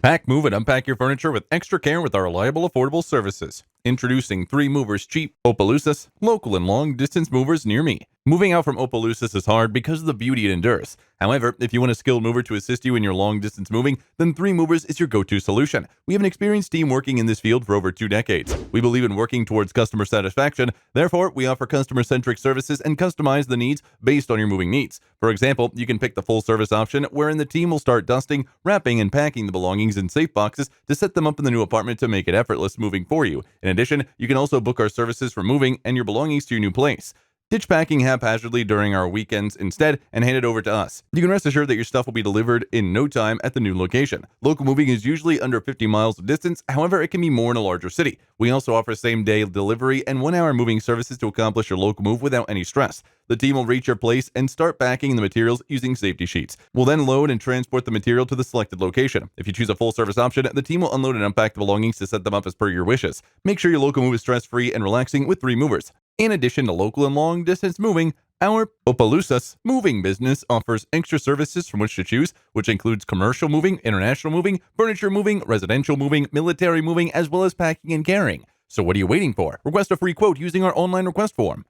Pack, move, and unpack your furniture with extra care with our reliable, affordable services. Introducing 3 Movers Cheap, Opelousas, local and long-distance movers near me. Moving out from Opelousas is hard because of the beauty it endures. However, if you want a skilled mover to assist you in your long-distance moving, then 3 Movers is your go-to solution. We have an experienced team working in this field for over 2 decades. We believe in working towards customer satisfaction. Therefore, we offer customer-centric services and customize the needs based on your moving needs. For example, you can pick the full-service option, wherein the team will start dusting, wrapping, and packing the belongings in safe boxes to set them up in the new apartment to make it effortless moving for you. In addition, you can also book our services for moving and your belongings to your new place. Ditch packing haphazardly during our weekends instead and hand it over to us. You can rest assured that your stuff will be delivered in no time at the new location. Local moving is usually under 50 miles of distance, however, it can be more in a larger city. We also offer same-day delivery and 1-hour moving services to accomplish your local move without any stress. The team will reach your place and start packing the materials using safety sheets. We'll then load and transport the material to the selected location. If you choose a full-service option, the team will unload and unpack the belongings to set them up as per your wishes. Make sure your local move is stress-free and relaxing with 3 Movers. In addition to local and long-distance moving, our Opelousas moving business offers extra services from which to choose, which includes commercial moving, international moving, furniture moving, residential moving, military moving, as well as packing and carrying. So what are you waiting for? Request a free quote using our online request form.